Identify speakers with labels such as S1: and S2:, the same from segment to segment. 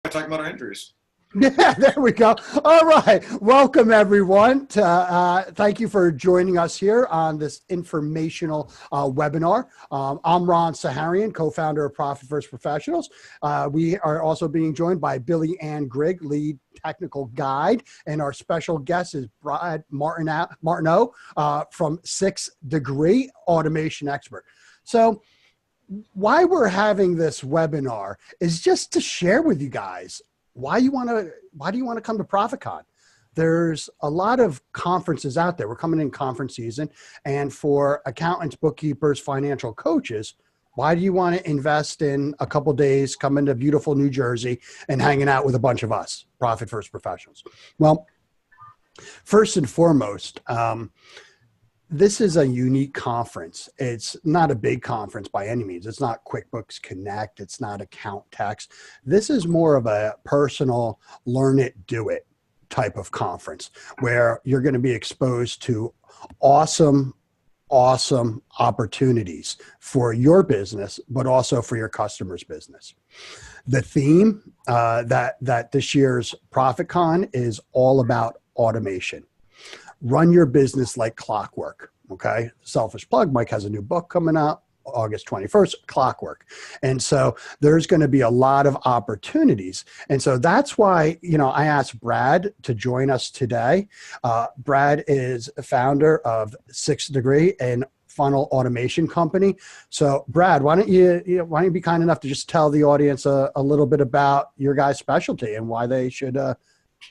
S1: talking about our injuries.
S2: Yeah, there we go. All right. Welcome, everyone. Thank you for joining us here on this informational webinar. I'm Ron Saharian, co-founder of Profit First Professionals. We are also being joined by Billy Ann Grigg, lead technical guide, and our special guest is Brad Martineau from 6th Degree, automation expert. So why we're having this webinar is just to share with you guys why do you want to come to ProfitCON? There's a lot of conferences out there. We're coming in conference season, and for accountants, bookkeepers, financial coaches, why do you want to invest in a couple days, coming to beautiful New Jersey and hanging out with a bunch of us, Profit First Professionals? Well, first and foremost, this is a unique conference. It's not a big conference by any means. It's not QuickBooks Connect. It's not Account Text. This is more of a personal learn it, do it type of conference where you're going to be exposed to awesome opportunities for your business, but also for your customer's business. The theme that this year's ProfitCON is all about automation. Run your business like clockwork, okay? Selfish plug, Mike has a new book coming out August 21st, Clockwork. And so there's going to be a lot of opportunities. And so that's why, I asked Brad to join us today. Brad is a founder of 6th Degree and funnel automation company. So Brad, why don't you be kind enough to just tell the audience a little bit about your guys' specialty and why they should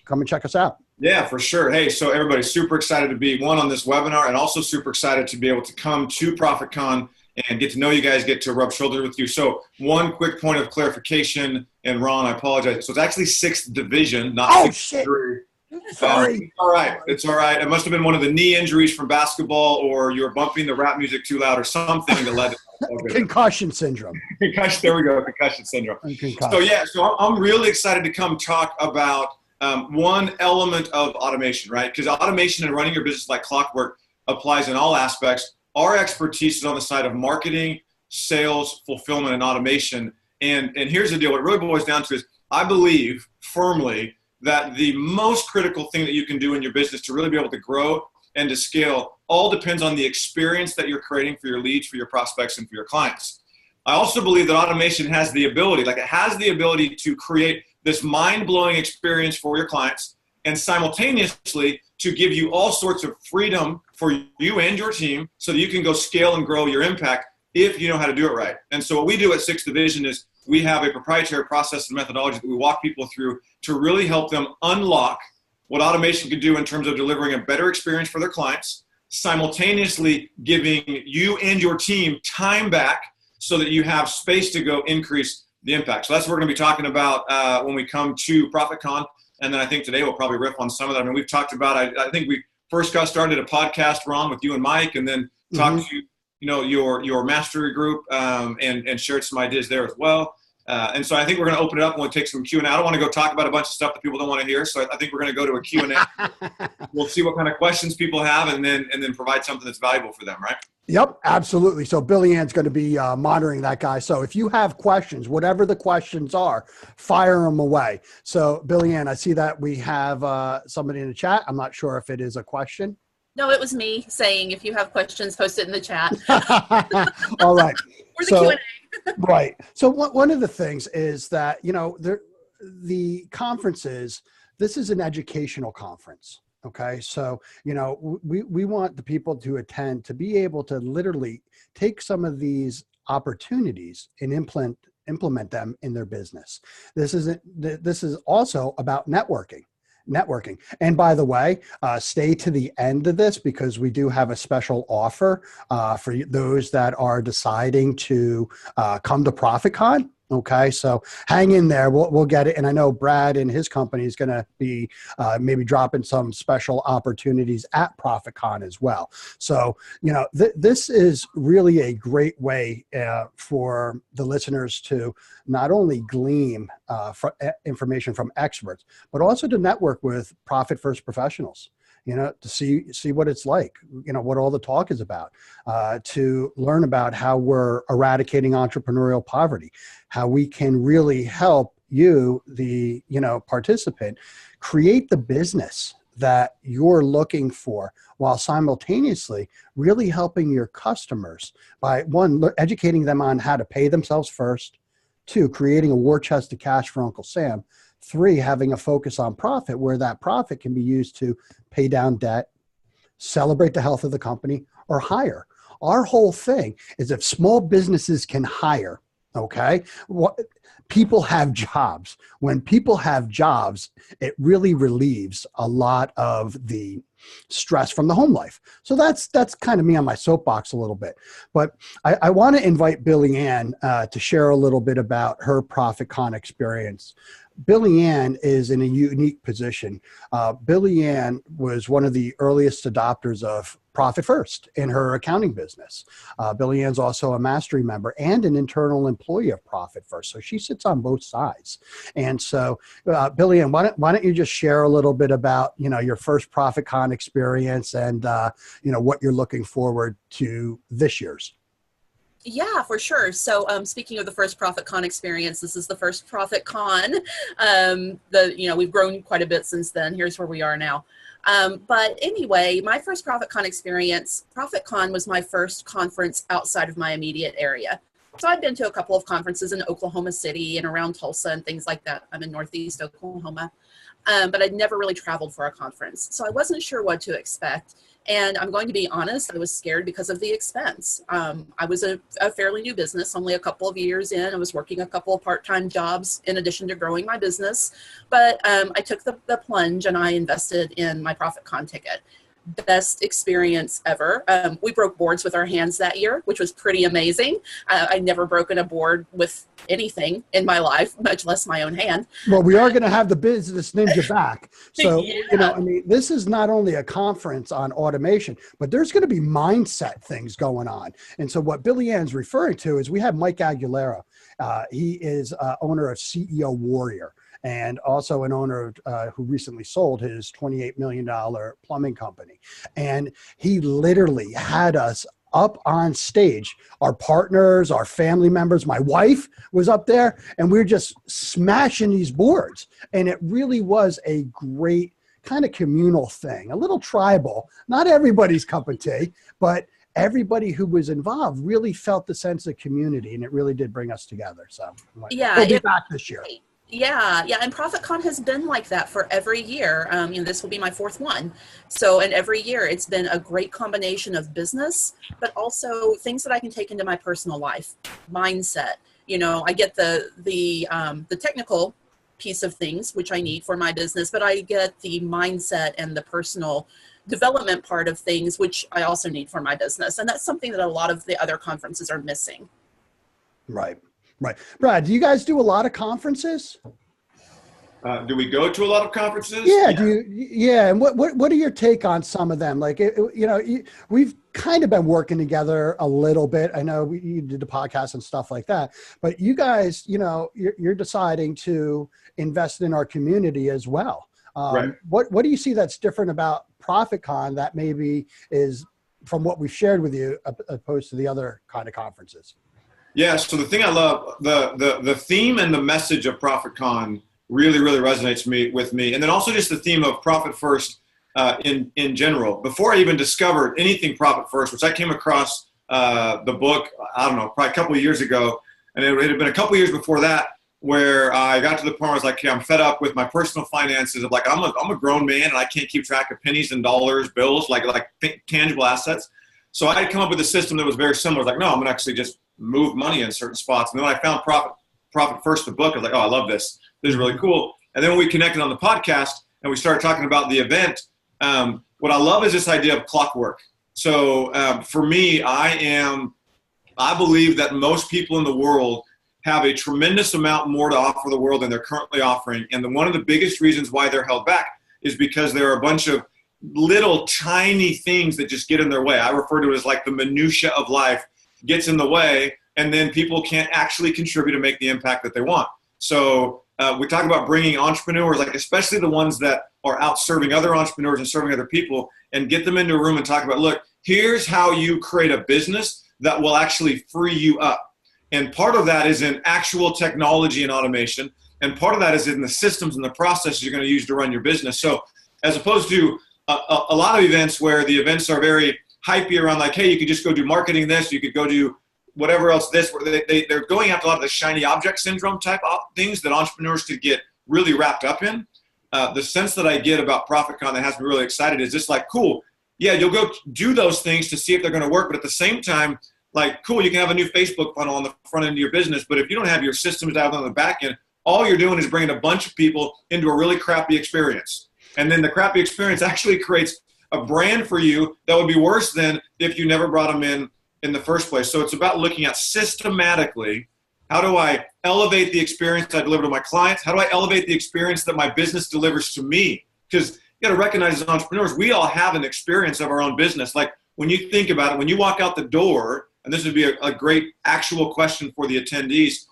S2: come and check us out?
S1: Yeah, for sure. Hey, so everybody's super excited to be on this webinar, and also super excited to be able to come to ProfitCON and get to know you guys, get to rub shoulders with you. So one quick point of clarification, and Ron, I apologize. So it's actually 6th Division, not 6th Degree.
S2: Sorry.
S1: It's all right. It's all right. It must have been one of the knee injuries from basketball, or you were bumping the rap music too loud or something that led to
S2: concussion syndrome.
S1: Concussion, there we go, concussion syndrome. So I'm really excited to come talk about one element of automation, right? Because automation and running your business like clockwork applies in all aspects. Our expertise is on the side of marketing, sales, fulfillment, and automation. And here's the deal. What it really boils down to is I believe firmly that the most critical thing that you can do in your business to really be able to grow and to scale all depends on the experience that you're creating for your leads, for your prospects, and for your clients. I also believe that automation has the ability, to create this mind-blowing experience for your clients and simultaneously to give you all sorts of freedom for you and your team so that you can go scale and grow your impact if you know how to do it right. And so what we do at 6th Division is we have a proprietary process and methodology that we walk people through to really help them unlock what automation could do in terms of delivering a better experience for their clients, simultaneously giving you and your team time back so that you have space to go increase the impact. So that's what we're going to be talking about when we come to ProfitCON. And then I think today we'll probably riff on some of that. I mean, we've talked about, I think we first got started a podcast, Ron, with you and Mike, and then talked to, your mastery group and shared some ideas there as well. And so I think we're going to open it up and we'll take some Q&A. I don't want to go talk about a bunch of stuff that people don't want to hear. So I think we're going to go to a Q&A. We'll see what kind of questions people have and then provide something that's valuable for them, right?
S2: Yep, absolutely. So Billy Ann's going to be monitoring that, guy. So if you have questions, whatever the questions are, fire them away. So Billy Ann, I see that we have somebody in the chat. I'm not sure if it is a question.
S3: No, it was me saying if you have questions, post it in the chat.
S2: All right.
S3: Or the Q&A.
S2: Right. So one of the things is that, the conferences, this is an educational conference. Okay. So, we want the people to attend to be able to literally take some of these opportunities and implement them in their business. This is also about networking. And by the way, stay to the end of this because we do have a special offer for those that are deciding to come to ProfitCON. Okay, so hang in there. We'll get it. And I know Brad and his company is going to be maybe dropping some special opportunities at ProfitCON as well. So, this is really a great way for the listeners to not only glean information from experts, but also to network with Profit First professionals. To see what it's like, what all the talk is about, to learn about how we're eradicating entrepreneurial poverty, how we can really help you, the, participant, create the business that you're looking for while simultaneously really helping your customers by, one, educating them on how to pay themselves first, two, creating a war chest of cash for Uncle Sam, three, having a focus on profit where that profit can be used to pay down debt, celebrate the health of the company, or hire. Our whole thing is if small businesses can hire, okay, people have jobs. When people have jobs, it really relieves a lot of the stress from the home life. So that's kind of me on my soapbox a little bit. But I want to invite Billy Ann to share a little bit about her ProfitCon experience. Billy Ann is in a unique position. Billy Ann was one of the earliest adopters of Profit First in her accounting business. Billy Ann's also a mastery member and an internal employee of Profit First. So she sits on both sides. And so, Billy Ann, why don't you just share a little bit about, your first ProfitCon experience and, what you're looking forward to this year's?
S3: Yeah, for sure. So speaking of the first ProfitCon experience, this is the first ProfitCon. We've grown quite a bit since then. Here's where we are now. But anyway, my first ProfitCon experience, ProfitCon was my first conference outside of my immediate area. So I'd been to a couple of conferences in Oklahoma City and around Tulsa and things like that. I'm in Northeast Oklahoma. But I'd never really traveled for a conference. So I wasn't sure what to expect. And I'm going to be honest, I was scared because of the expense. I was a fairly new business, only a couple of years in. I was working a couple of part-time jobs in addition to growing my business. But I took the plunge and I invested in my ProfitCon ticket. Best experience ever. We broke boards with our hands that year, which was pretty amazing. I'd never broken a board with anything in my life, much less my own hand.
S2: Well, we are going to have the business ninja back. So,
S3: Yeah.
S2: this is not only a conference on automation, but there's going to be mindset things going on. And so what Billy Ann's referring to is we have Mike Aguilera. He is owner of CEO Warrior, and also an owner who recently sold his $28 million plumbing company. And he literally had us up on stage, our partners, our family members, my wife was up there, and we were just smashing these boards. And it really was a great kind of communal thing, a little tribal, not everybody's cup of tea, but everybody who was involved really felt the sense of community, and it really did bring us together. So we'll be back this year.
S3: Yeah, and ProfitCon has been like that for every year. This will be my fourth one. So, and every year it's been a great combination of business, but also things that I can take into my personal life, mindset. I get the technical piece of things, which I need for my business, but I get the mindset and the personal development part of things, which I also need for my business. And that's something that a lot of the other conferences are missing.
S2: Right. Brad, do you guys do a lot of conferences?
S1: Do we go to a lot of conferences?
S2: Yeah. And what are your take on some of them? Like, we've kind of been working together a little bit. I know you did the podcast and stuff like that, but you guys, you're deciding to invest in our community as well.
S1: Right.
S2: What do you see that's different about ProfitCon that maybe is from what we've shared with you opposed to the other kind of conferences?
S1: Yeah, so the thing I love, the theme and the message of ProfitCon really, really resonates with me. And then also just the theme of Profit First in general. Before I even discovered anything Profit First, which I came across the book, I don't know, probably a couple of years ago. And it had been a couple of years before that where I got to the point where I was like, okay, I'm fed up with my personal finances. Of like, I'm a grown man and I can't keep track of pennies and dollars, bills, like tangible assets. So I had come up with a system that was very similar. I was like, no, I'm going to actually just move money in certain spots. And then when I found Profit First, the book, I was like, oh, I love this. This is really cool. And then when we connected on the podcast and we started talking about the event, what I love is this idea of clockwork. So for me, I believe that most people in the world have a tremendous amount more to offer the world than they're currently offering. And one of the biggest reasons why they're held back is because there are a bunch of little tiny things that just get in their way. I refer to it as like the minutia of life gets in the way, and then people can't actually contribute to make the impact that they want. So we talk about bringing entrepreneurs, like especially the ones that are out serving other entrepreneurs and serving other people, and get them into a room and talk about, look, here's how you create a business that will actually free you up. And part of that is in actual technology and automation. And part of that is in the systems and the processes you're going to use to run your business. So as opposed to a lot of events where the events are very hypey around like, hey, you could just go do marketing this, you could go do whatever else this, where they're going after a lot of the shiny object syndrome type of things that entrepreneurs could get really wrapped up in. The sense that I get about ProfitCon that has me really excited is just like, cool, yeah, you'll go do those things to see if they're going to work. But at the same time, like, cool, you can have a new Facebook funnel on the front end of your business. But if you don't have your systems out on the back end, all you're doing is bringing a bunch of people into a really crappy experience. And then the crappy experience actually creates a brand for you that would be worse than if you never brought them in the first place. So it's about looking at systematically, how do I elevate the experience I deliver to my clients? How do I elevate the experience that my business delivers to me? Because you got to recognize as entrepreneurs, we all have an experience of our own business. Like when you think about it, when you walk out the door, and this would be a great actual question for the attendees.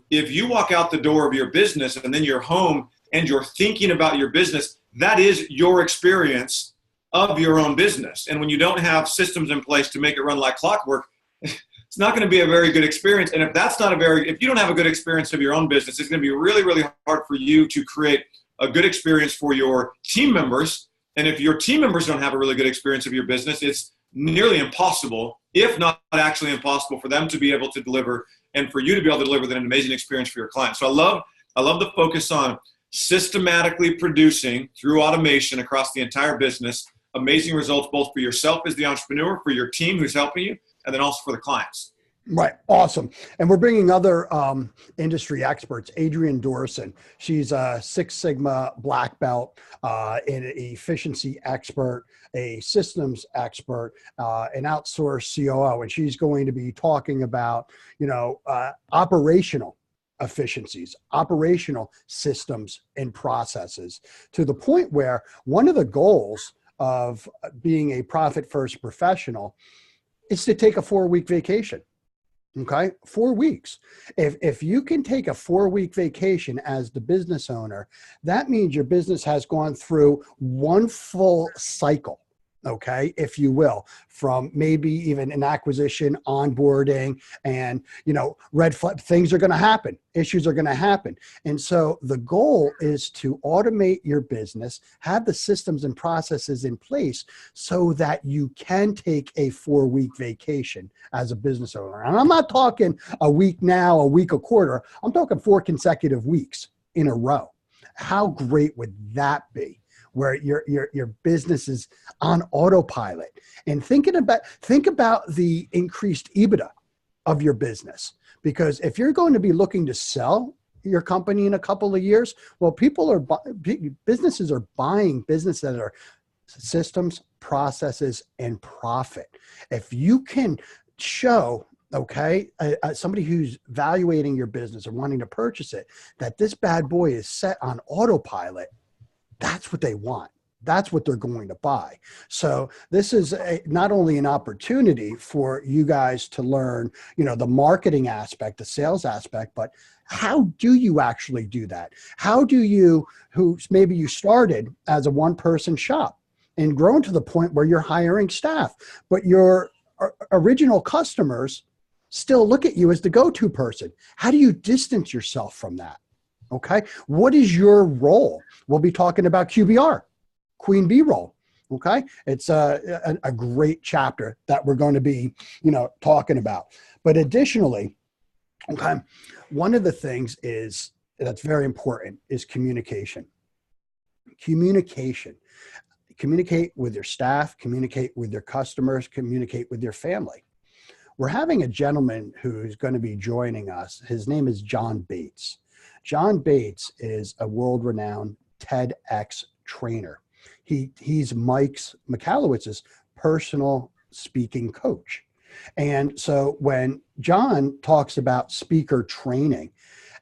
S1: If you walk out the door of your business and then you're home and you're thinking about your business, that is your experience of your own business. And when you don't have systems in place to make it run like clockwork, it's not going to be a very good experience. And if you don't have a good experience of your own business, it's going to be really, really hard for you to create a good experience for your team members. And if your team members don't have a really good experience of your business, it's nearly impossible, if not actually impossible, for them to be able to deliver and for you to be able to deliver an amazing experience for your clients. So I love the focus on systematically producing through automation across the entire business, amazing results both for yourself as the entrepreneur, for your team who's helping you, and then also for the clients.
S2: Right. Awesome. And we're bringing other industry experts. Adrienne Dorson, she's a Six Sigma black belt, an efficiency expert, a systems expert, an outsourced COO. And she's going to be talking about, operational efficiencies, operational systems and processes, to the point where one of the goals of being a profit first professional is to take a 4-week vacation. Okay, 4 weeks. If you can take a 4-week vacation as the business owner, that means your business has gone through one full cycle, okay, if you will, from maybe even an acquisition, onboarding, and, red flag, things are going to happen, issues are going to happen. And so the goal is to automate your business, have the systems and processes in place so that you can take a 4-week vacation as a business owner. And I'm not talking a week now, a week a quarter. I'm talking 4 consecutive weeks in a row. How great would that be? Where your business is on autopilot, and think about the increased EBITDA of your business. Because if you're going to be looking to sell your company in a couple of years, well, businesses are buying business that are systems, processes, and profit. If you can show, somebody who's evaluating your business or wanting to purchase it, that this bad boy is set on autopilot, that's what they want. That's what they're going to buy. So this is not only an opportunity for you guys to learn, the marketing aspect, the sales aspect, but how do you actually do that? How do you, maybe you started as a one-person shop and grown to the point where you're hiring staff, but your original customers still look at you as the go-to person. How do you distance yourself from that? Okay. What is your role? We'll be talking about QBR, Queen Bee role. Okay. It's a great chapter that we're going to be, talking about. But additionally, okay, one of the things that's very important is communication. Communication. Communicate with your staff, communicate with your customers, communicate with your family. We're having a gentleman who's going to be joining us. His name is John Bates. John Bates is a world-renowned TEDx trainer. He's Mike Michalowicz's personal speaking coach. And so when John talks about speaker training,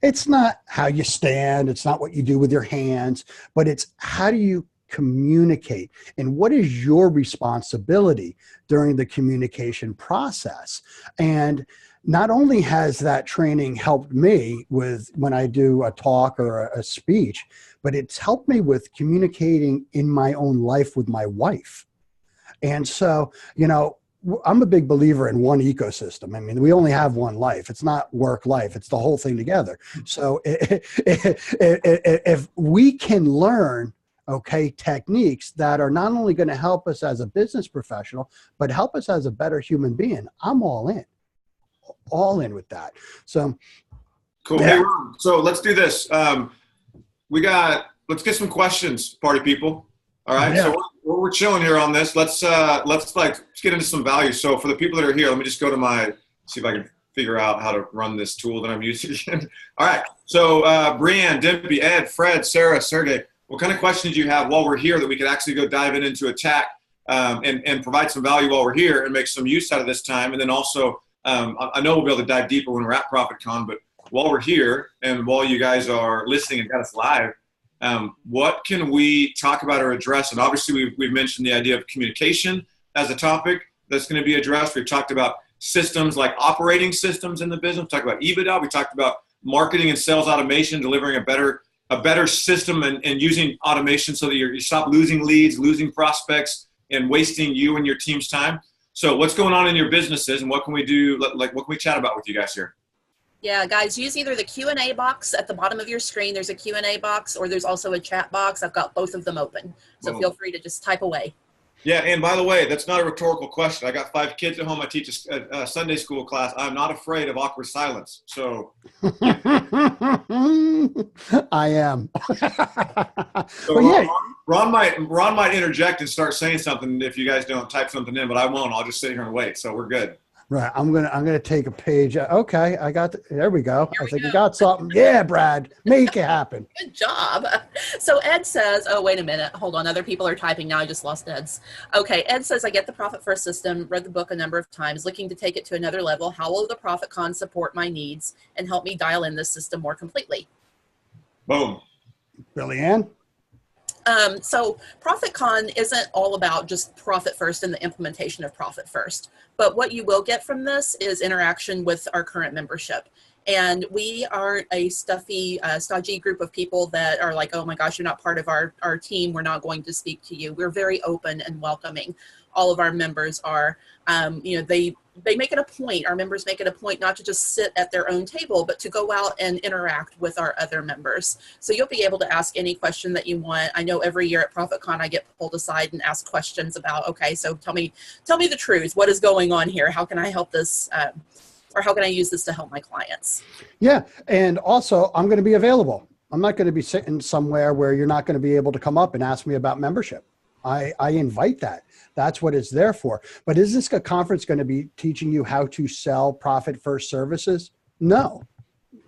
S2: it's not how you stand, it's not what you do with your hands, but it's how do you communicate and what is your responsibility during the communication process. And not only has that training helped me with when I do a talk or a speech, but it's helped me with communicating in my own life with my wife. And so, I'm a big believer in one ecosystem. I mean, we only have one life. It's not work life. It's the whole thing together. So if we can learn, okay, techniques that are not only going to help us as a business professional, but help us as a better human being, I'm all in with that. So
S1: cool.
S2: Yeah.
S1: Hey, Ron, so let's do this. Let's get some questions, party people. All right.
S2: Yeah.
S1: So we're chilling here on this. Let's get into some value. So for the people that are here, let me just go to see if I can figure out how to run this tool that I'm using again. All right. So Brianne, Dimpy, Ed, Fred, Sarah, Sergey, what kind of questions do you have while we're here that we could actually go dive into attack and provide some value while we're here and make some use out of this time? And then also, I know we'll be able to dive deeper when we're at ProfitCon, but while we're here and while you guys are listening and got us live, what can we talk about or address? And obviously we've mentioned the idea of communication as a topic that's going to be addressed. We've talked about systems like operating systems in the business. We talked about EBITDA. We talked about marketing and sales automation, delivering a better system and using automation so that you stop losing leads, losing prospects, and wasting you and your team's time. So what's going on in your businesses and what can we do? Like, what can we chat about with you guys here?
S3: Yeah, guys, use either the Q&A box at the bottom of your screen. There's a Q&A box, or there's also a chat box. I've got both of them open. So feel free to just type away.
S1: Yeah, and by the way, that's not a rhetorical question. I got 5 kids at home. I teach a Sunday school class. I'm not afraid of awkward silence. So
S2: I am.
S1: So Ron might interject and start saying something if you guys don't type something in, but I won't. I'll just sit here and wait. So we're good.
S2: Right. I'm gonna take a page. Okay, there we go. I think we got something. Yeah, Brad, make it happen.
S3: Good job. So Ed says, oh, wait a minute. Hold on. Other people are typing now. I just lost Ed's. Okay. Ed says, I get the Profit First system, read the book a number of times, looking to take it to another level. How will the ProfitCon support my needs and help me dial in this system more completely?
S1: Boom.
S2: Billy Ann?
S3: So ProfitCon isn't all about just Profit First and the implementation of Profit First, but what you will get from this is interaction with our current membership. And we aren't a stuffy, stodgy group of people that are like, oh my gosh, you're not part of our team. We're not going to speak to you. We're very open and welcoming. All of our members are, they make it a point, our members make it a point not to just sit at their own table, but to go out and interact with our other members. So you'll be able to ask any question that you want. I know every year at ProfitCon, I get pulled aside and asked questions about, okay, so tell me the truth. What is going on here? How can I help this? Or how can I use this to help my clients?
S2: Yeah. And also I'm going to be available. I'm not going to be sitting somewhere where you're not going to be able to come up and ask me about membership. I invite that. That's what it's there for. But is this a conference going to be teaching you how to sell Profit First services? No,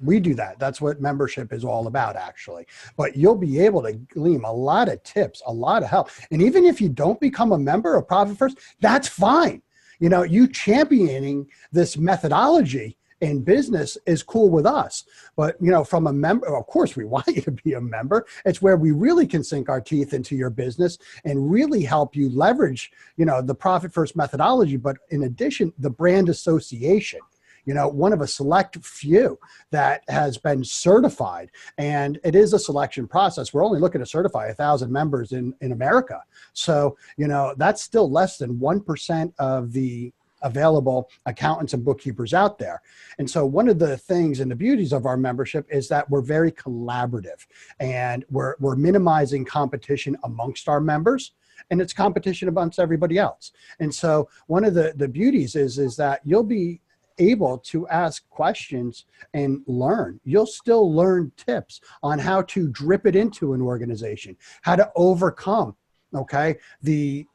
S2: we do that. That's what membership is all about, actually. But you'll be able to glean a lot of tips, a lot of help. And even if you don't become a member of Profit First, that's fine. You know, you championing this methodology in business is cool with us. But, you know, from a member, of course, we want you to be a member. It's where we really can sink our teeth into your business and really help you leverage, you know, the Profit First methodology. But in addition, the brand association, you know, one of a select few that has been certified, and it is a selection process. We're only looking to certify 1,000 members in America. So, you know, that's still less than 1% of the available accountants and bookkeepers out there. And so one of the things and the beauties of our membership is that we're very collaborative, and we're minimizing competition amongst our members, and it's competition amongst everybody else. And so one of the beauties is that you'll be able to ask questions and learn. You'll still learn tips on how to drip it into an organization, how to overcome, okay, the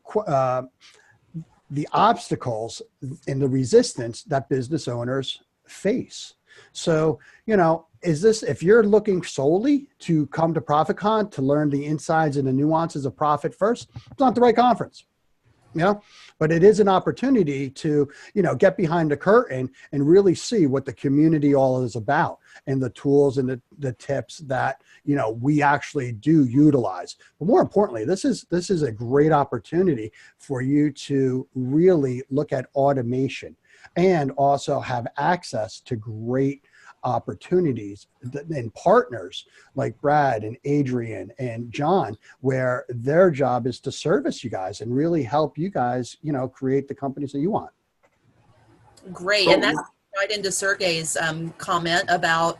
S2: obstacles and the resistance that business owners face. So, you know, if you're looking solely to come to ProfitCon to learn the insides and the nuances of Profit First, it's not the right conference. You know, but it is an opportunity to, you know, get behind the curtain and really see what the community all is about, and the tools and the tips that, you know, we actually do utilize. But more importantly, this is a great opportunity for you to really look at automation and also have access to great opportunities and partners like Brad and Adrian and John, where their job is to service you guys and really help you guys, create the companies that you want.
S3: Great. And that's right into Sergey's comment about,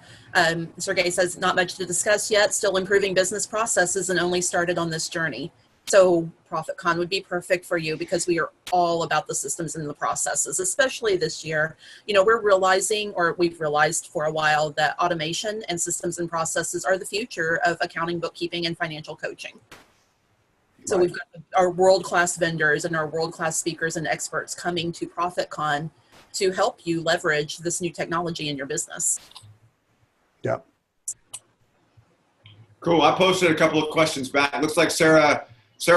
S3: Sergey says, not much to discuss yet, still improving business processes and only started on this journey. So ProfitCon would be perfect for you because we are all about the systems and the processes, especially this year. We're realizing, or we've realized for a while, that automation and systems and processes are the future of accounting, bookkeeping, and financial coaching. So we've got our world-class vendors and our world-class speakers and experts coming to ProfitCon to help you leverage this new technology in your business.
S2: Yep.
S1: Cool. I posted a couple of questions back. It looks like Sarah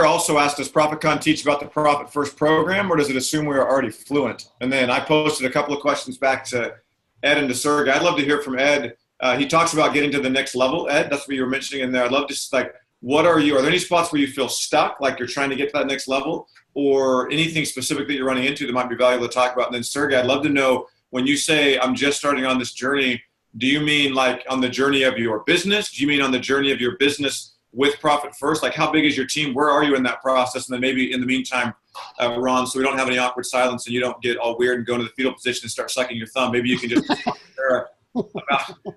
S1: also asked, does ProfitCon teach about the Profit First program, or does it assume we are already fluent? And then I posted a couple of questions back to Ed and to Sergey. I'd love to hear from Ed. He talks about getting to the next level. Ed, that's what you were mentioning in there. I'd love to are there any spots where you feel stuck, like you're trying to get to that next level, or anything specific that you're running into that might be valuable to talk about? And then Sergey, I'd love to know, when you say I'm just starting on this journey, do you mean like on the journey of your business? Do you mean on the journey of your business with Profit First? Like, how big is your team? Where are you in that process? And then maybe in the meantime, Ron, so we don't have any awkward silence and you don't get all weird and go into the fetal position and start sucking your thumb, maybe you can just talk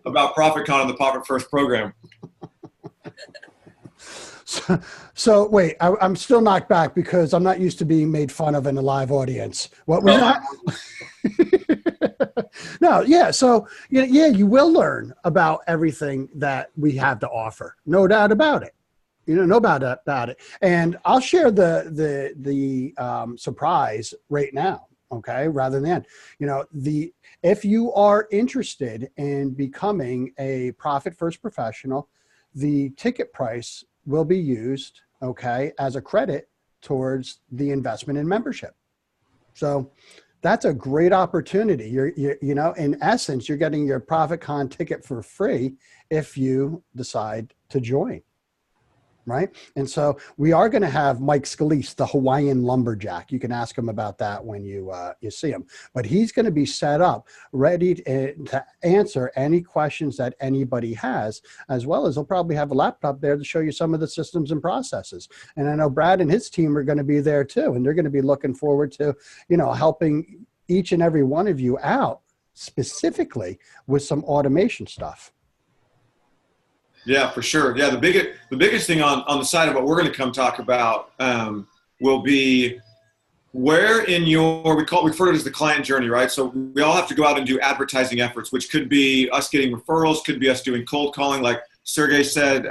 S1: about ProfitCon and the Profit First program.
S2: So wait, I'm still knocked back because I'm not used to being made fun of in a live audience. What was that? No, yeah. So you will learn about everything that we have to offer. No doubt about it. No doubt about it. And I'll share the surprise right now. Okay, rather than if you are interested in becoming a Profit First professional, the ticket price will be used, as a credit towards the investment in membership. So that's a great opportunity. In essence, you're getting your ProfitCon ticket for free if you decide to join. Right. And so we are going to have Mike Scalise, the Hawaiian lumberjack. You can ask him about that when you see him, but he's going to be set up ready to answer any questions that anybody has, as well as he'll probably have a laptop there to show you some of the systems and processes. And I know Brad and his team are going to be there too. And they're going to be looking forward to, helping each and every one of you out specifically with some automation stuff.
S1: Yeah, for sure. Yeah, the biggest thing on the side of what we're going to come talk about will be where in we refer to it as the client journey, right? So we all have to go out and do advertising efforts, which could be us getting referrals, could be us doing cold calling. Like Sergey said,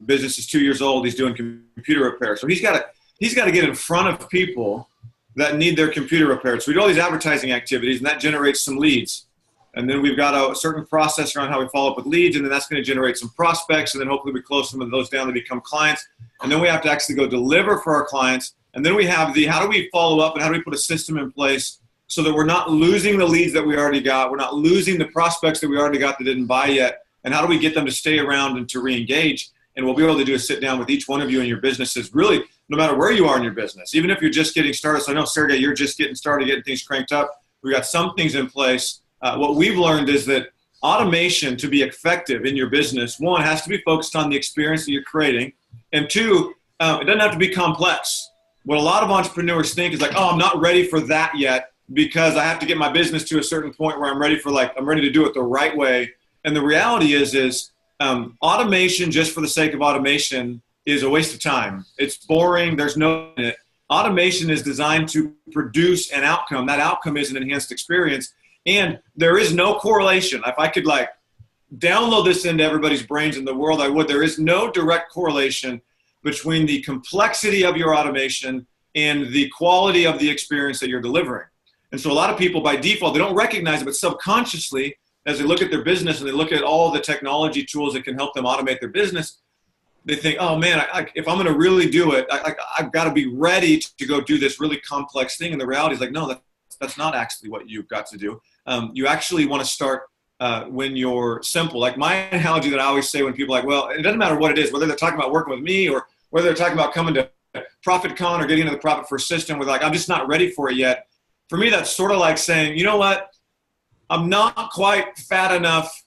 S1: business is 2 years old. He's doing computer repair. So he's got to get in front of people that need their computer repaired. So we do all these advertising activities, and that generates some leads. And then we've got a certain process around how we follow up with leads, and then that's going to generate some prospects, and then hopefully we close some of those down to become clients. And then we have to actually go deliver for our clients. And then we have how do we follow up and how do we put a system in place so that we're not losing the leads that we already got, we're not losing the prospects that we already got that didn't buy yet, and how do we get them to stay around and to re-engage? And what we'll be able to do is sit down with each one of you in your businesses, really, no matter where you are in your business, even if you're just getting started. So I know, Sergey, you're just getting started, getting things cranked up. We got some things in place. What we've learned is that automation, to be effective in your business, one, has to be focused on the experience that you're creating, and two, it doesn't have to be complex. What a lot of entrepreneurs think is like, oh, I'm not ready for that yet because I have to get my business to a certain point where I'm ready to do it the right way. And the reality is automation just for the sake of automation is a waste of time. It's boring. There's no in it. Automation is designed to produce an outcome. That outcome is an enhanced experience. And there is no correlation. If I could download this into everybody's brains in the world, I would. There is no direct correlation between the complexity of your automation and the quality of the experience that you're delivering. And so a lot of people by default, they don't recognize it, but subconsciously, as they look at their business and they look at all the technology tools that can help them automate their business, they think, oh man, if I'm going to really do it, I've got to be ready to go do this really complex thing. And the reality is no, that's not actually what you've got to do. You actually want to start when you're simple. Like my analogy that I always say when people are like, well, it doesn't matter what it is, whether they're talking about working with me or whether they're talking about coming to ProfitCon or getting into the Profit First system with I'm just not ready for it yet. For me, that's sort of like saying, you know what? I'm not quite fat enough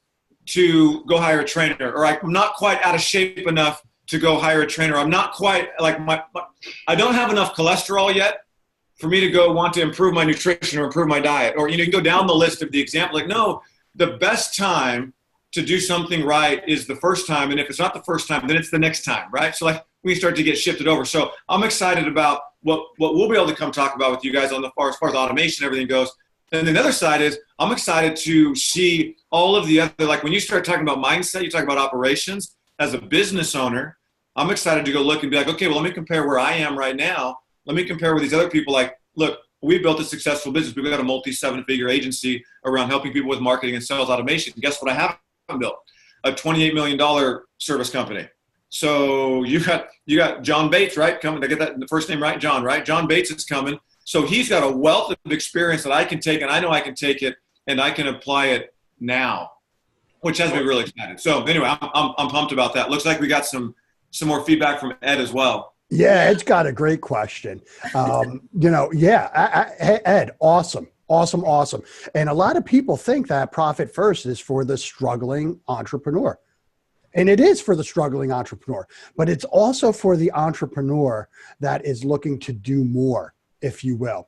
S1: to go hire a trainer, or I'm not quite out of shape enough to go hire a trainer. I'm not quite like I don't have enough cholesterol yet for me to go want to improve my nutrition or improve my diet. Or, you can go down the list of the example. Like, no, the best time to do something right is the first time. And if it's not the first time, then it's the next time, right? So like we start to get shifted over. So I'm excited about what we'll be able to come talk about with you guys on as far as automation, everything goes. And then the other side is I'm excited to see all of the other, like when you start talking about mindset, you talk about operations as a business owner, I'm excited to go look and be like, okay, well, let me compare where I am right now. Let me compare with these other people. Like, look, we built a successful business. We've got a multi-7-figure agency around helping people with marketing and sales automation. Guess what I haven't built? A $28 million service company. So you got John Bates, right? Coming to get that the first name right, John, right? John Bates is coming. So he's got a wealth of experience that I can take, and I know I can take it and I can apply it now, which has me really excited. So anyway, I'm pumped about that. Looks like we got some more feedback from Ed as well.
S2: Yeah, Ed's got a great question. Ed, awesome. And a lot of people think that Profit First is for the struggling entrepreneur. And it is for the struggling entrepreneur, but it's also for the entrepreneur that is looking to do more, if you will.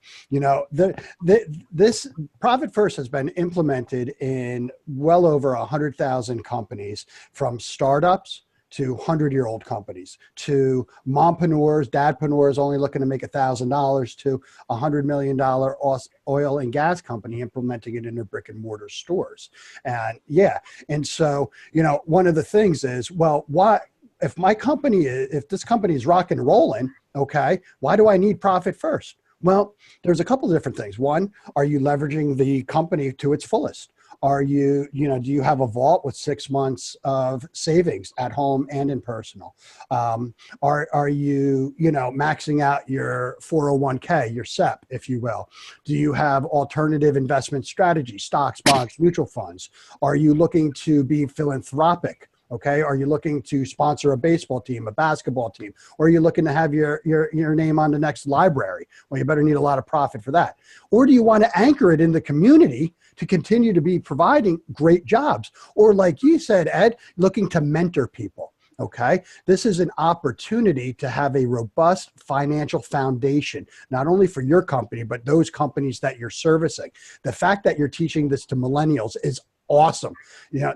S2: This Profit First has been implemented in well over 100,000 companies, from startups to 100-year-old companies, to mompreneurs, dadpreneurs only looking to make $1,000, to a $100 million oil and gas company implementing it in their brick and mortar stores. And so, one of the things is, well, why, if this company is rock and rolling, okay, why do I need Profit First? Well, there's a couple of different things. One, are you leveraging the company to its fullest? Are you, do you have a vault with 6 months of savings at home and in personal? Are you, maxing out your 401k, your SEP, if you will? Do you have alternative investment strategies, stocks, bonds, mutual funds? Are you looking to be philanthropic? Okay. Are you looking to sponsor a baseball team, a basketball team? Or are you looking to have your name on the next library? Well, you better need a lot of profit for that. Or do you want to anchor it in the community to continue to be providing great jobs? Or like you said, Ed, looking to mentor people. Okay. This is an opportunity to have a robust financial foundation, not only for your company, but those companies that you're servicing. The fact that you're teaching this to millennials is awesome.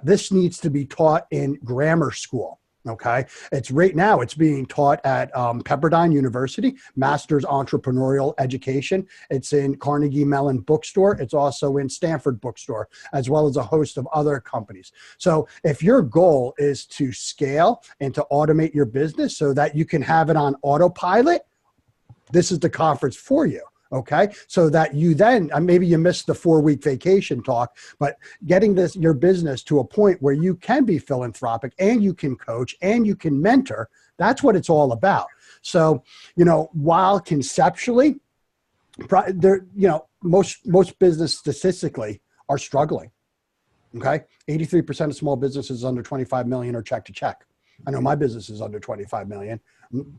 S2: This needs to be taught in grammar school. Okay. It's right now, it's being taught at Pepperdine University, Master's Entrepreneurial Education. It's in Carnegie Mellon Bookstore. It's also in Stanford Bookstore, as well as a host of other companies. So if your goal is to scale and to automate your business so that you can have it on autopilot, this is the conference for you. Okay. So that you then, maybe you missed the 4-week vacation talk, but getting your business to a point where you can be philanthropic and you can coach and you can mentor, that's what it's all about. So, while conceptually, most business statistically are struggling. Okay. 83% of small businesses under 25 million are check to check. I know my business is under 25 million.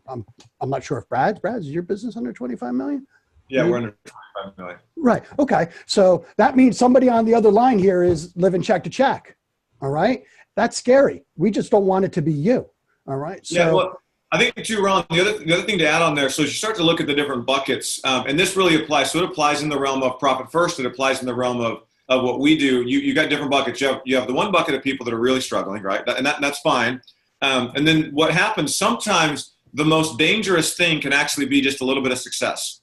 S2: I'm not sure if Brad's, is your business under 25 million?
S1: Yeah, we're under 25 million.
S2: Right. Okay. So that means somebody on the other line here is living check to check. All right. That's scary. We just don't want it to be you. All right. So,
S1: yeah. Well, I think too, Ron, the other thing to add on there. So as you start to look at the different buckets, and this really applies. So it applies in the realm of Profit First. It applies in the realm of what we do. You got different buckets. You have the one bucket of people that are really struggling, right? And that's fine. And then what happens sometimes, the most dangerous thing can actually be just a little bit of success.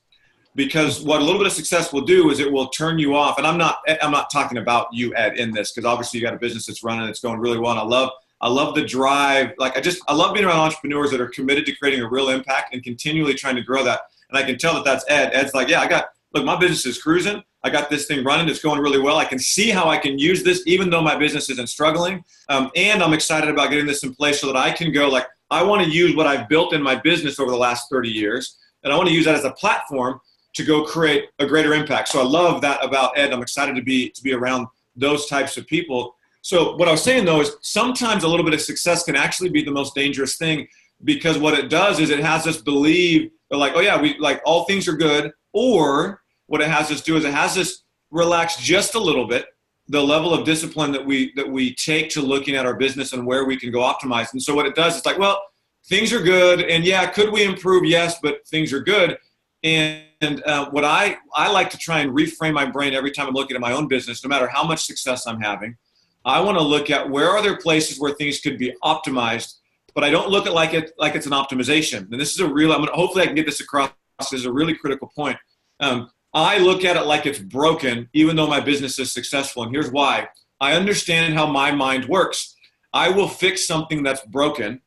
S1: Because what a little bit of success will do is it will turn you off. And I'm not talking about you, Ed, in this, because obviously you got a business that's running, it's going really well. And I love the drive. I love being around entrepreneurs that are committed to creating a real impact and continually trying to grow that. And I can tell that that's Ed. Ed's like, yeah, look, my business is cruising. I got this thing running. It's going really well. I can see how I can use this, even though my business isn't struggling. And I'm excited about getting this in place so that I can go, like, I want to use what I've built in my business over the last 30 years. And I want to use that as a platform to go create a greater impact. So I love that about Ed. I'm excited to be around those types of people. So what I was saying though is sometimes a little bit of success can actually be the most dangerous thing, because what it does is it has us believe that, like, oh yeah, we like all things are good. Or what it has us do is it has us relax just a little bit the level of discipline that we take to looking at our business and where we can go optimize. And so what it does, it's like, well, things are good, and yeah, could we improve? Yes, but things are good. And what I like to try and reframe my brain every time I'm looking at my own business, no matter how much success I'm having, I want to look at where are there places where things could be optimized, but I don't look at like it's an optimization. And this is hopefully I can get this across. This is a really critical point. I look at it like it's broken, even though my business is successful. And here's why. I understand how my mind works. I will fix something that's broken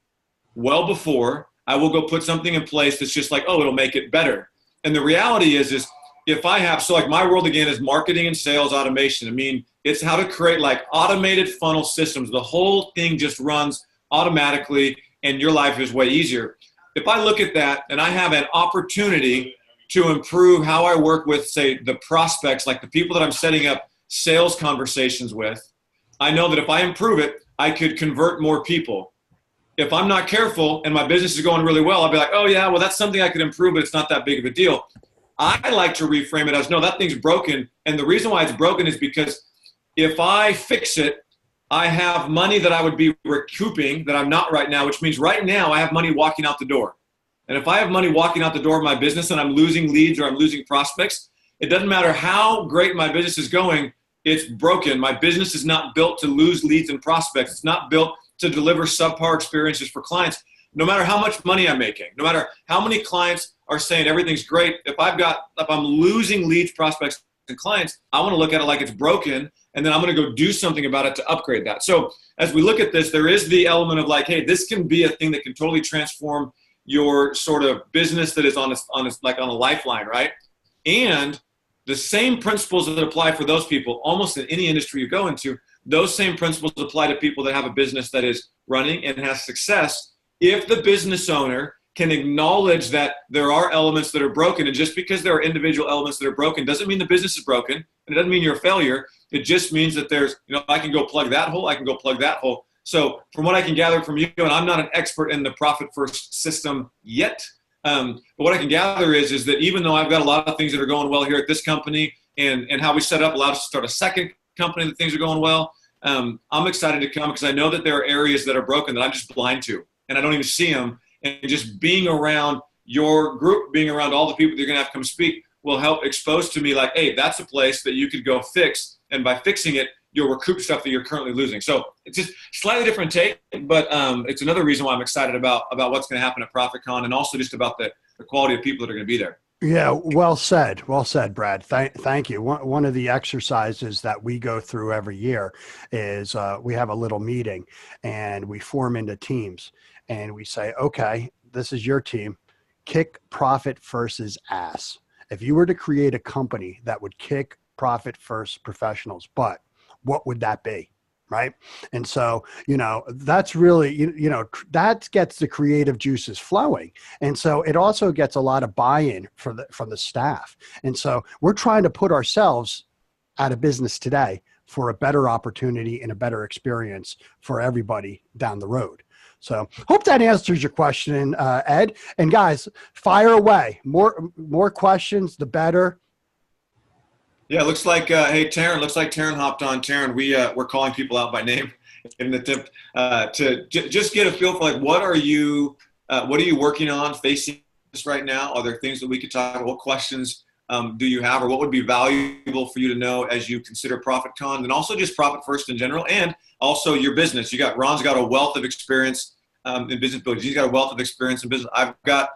S1: well before I will go put something in place that's just like, oh, it'll make it better. And the reality is if I have, so like my world again is marketing and sales automation. I mean, it's how to create like automated funnel systems. The whole thing just runs automatically and your life is way easier. If I look at that and I have an opportunity to improve how I work with, say, the prospects, like the people that I'm setting up sales conversations with, I know that if I improve it, I could convert more people. If I'm not careful and my business is going really well, I'll be like, oh yeah, well, that's something I could improve, but it's not that big of a deal. I like to reframe it as, no, that thing's broken. And the reason why it's broken is because if I fix it, I have money that I would be recouping that I'm not right now, which means right now I have money walking out the door. And if I have money walking out the door of my business and I'm losing leads or I'm losing prospects, it doesn't matter how great my business is going, it's broken. My business is not built to lose leads and prospects. It's not built to deliver subpar experiences for clients. No matter how much money I'm making, no matter how many clients are saying everything's great, if I'm losing leads, prospects, and clients, I want to look at it like it's broken, and then I'm going to go do something about it to upgrade that. So as we look at this, there is the element of like, hey, this can be a thing that can totally transform your sort of business that is on a lifeline, right? And the same principles that apply for those people, almost in any industry you go into, those same principles apply to people that have a business that is running and has success. If the business owner can acknowledge that there are elements that are broken, and just because there are individual elements that are broken doesn't mean the business is broken, and it doesn't mean you're a failure. It just means that there's, I can go plug that hole, I can go plug that hole. So from what I can gather from you, and I'm not an expert in the Profit First system yet, but what I can gather is that even though I've got a lot of things that are going well here at this company, and how we set up allowed us to start a second company that things are going well, I'm excited to come because I know that there are areas that are broken that I'm just blind to, and I don't even see them. And just being around your group, being around all the people that you're going to have come speak will help expose to me like, hey, that's a place that you could go fix. And by fixing it, you'll recoup stuff that you're currently losing. So it's just slightly different take, but it's another reason why I'm excited about what's going to happen at ProfitCon, and also just about the quality of people that are going to be there.
S2: Yeah, well said, Brad. Thank you. One of the exercises that we go through every year is we have a little meeting and we form into teams and we say, okay, this is your team. Kick Profit First's ass. If you were to create a company that would kick Profit First professionals' butt, what would that be? Right. And so, that's really, that gets the creative juices flowing. And so it also gets a lot of buy-in from the staff. And so we're trying to put ourselves out of business today for a better opportunity and a better experience for everybody down the road. So hope that answers your question, Ed. And guys, fire away. More questions, the better.
S1: Yeah, it looks like, hey, Taryn, looks like Taryn hopped on. Taryn, we're calling people out by name in the attempt to just get a feel for like, what are you working on facing this right now? Are there things that we could talk about? What questions do you have, or what would be valuable for you to know as you consider ProfitCon, and also just Profit First in general, and also your business? Ron's got a wealth of experience in business building. He's got a wealth of experience in business. I've got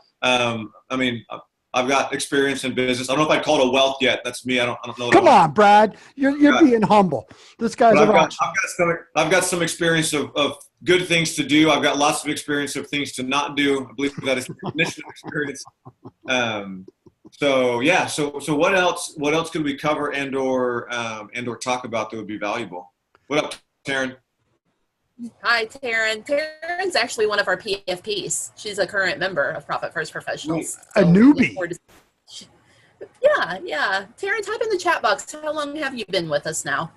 S1: experience in business. I don't know if I'd call it a wealth yet. That's me. I don't know.
S2: Come on, Brad. You're being humble. This guy's
S1: I've got some experience of good things to do. I've got lots of experience of things to not do. I believe that is initiative experience. So what else could we cover and or talk about that would be valuable? What up, Taryn?
S3: Hi, Taryn. Taryn's actually one of our PFPs. She's a current member of Profit First Professionals.
S2: A newbie.
S3: Yeah. Taryn, type in the chat box. How long have you been with us now?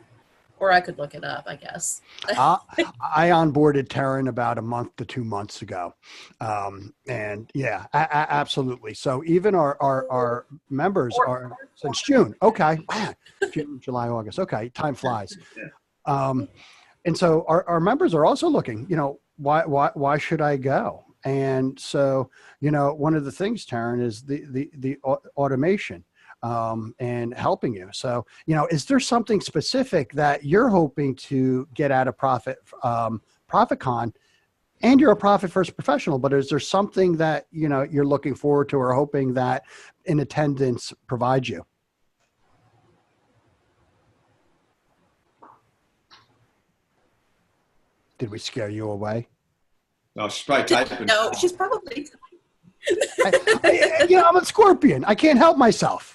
S3: Or I could look it up, I guess.
S2: I onboarded Taryn about a month to 2 months ago. And yeah, absolutely. So even our members are since June. Okay. June, July, August. Okay. Time flies. And so our members are also looking, why should I go? And so, one of the things, Taryn, is the automation. And helping you. So, is there something specific that you're hoping to get out of ProfitCon? And you're a profit first professional, but is there something that, you're looking forward to or hoping that in attendance provides you? Did we scare you away?
S1: No, she's probably typing.
S3: No, she's probably
S2: I'm a Scorpion. I can't help myself.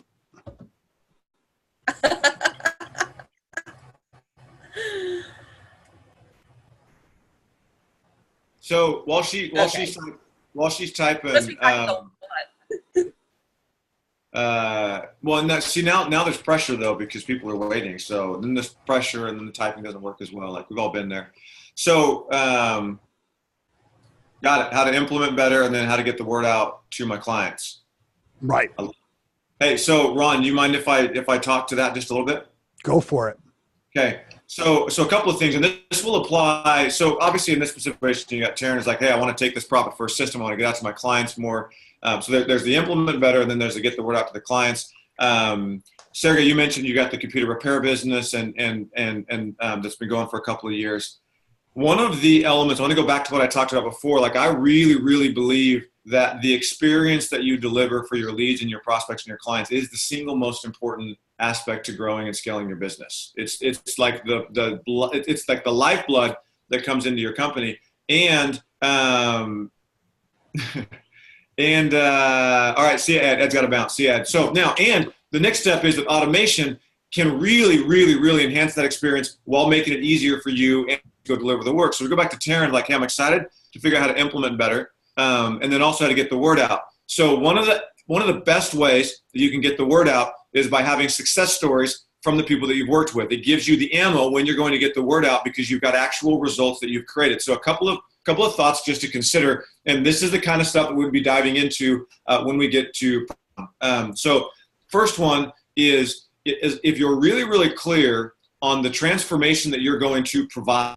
S1: So while she's typing, well, now there's pressure though because people are waiting. So then there's pressure, and then the typing doesn't work as well. Like we've all been there. So got it. How to implement better, and then how to get the word out to my clients.
S2: Right.
S1: Hey, so Ron, do you mind if I talk to that just a little bit?
S2: Go for it.
S1: Okay. So a couple of things, and this will apply. So obviously in this specific situation, you got Taryn is like, hey, I want to take this profit first system. I want to get out to my clients more. So there's the implement better, and then there's the get the word out to the clients. Sergey, you mentioned you got the computer repair business and that's been going for a couple of years. One of the elements, I want to go back to what I talked about before. Like I really, really believe that the experience that you deliver for your leads and your prospects and your clients is the single most important aspect to growing and scaling your business. It's like it's like the lifeblood that comes into your company. And all right, see Ed. Ed's got to bounce. See Ed. So now, and the next step is that automation can really, really, really enhance that experience while making it easier for you and go deliver the work. So we go back to Taryn, like, hey, I'm excited to figure out how to implement better. And then also how to get the word out. So one of the best ways that you can get the word out is by having success stories from the people that you've worked with. It gives you the ammo when you're going to get the word out because you've got actual results that you've created. So a couple of thoughts just to consider, and this is the kind of stuff that we'll be diving into when we get to. So first one is if you're really, really clear on the transformation that you're going to provide,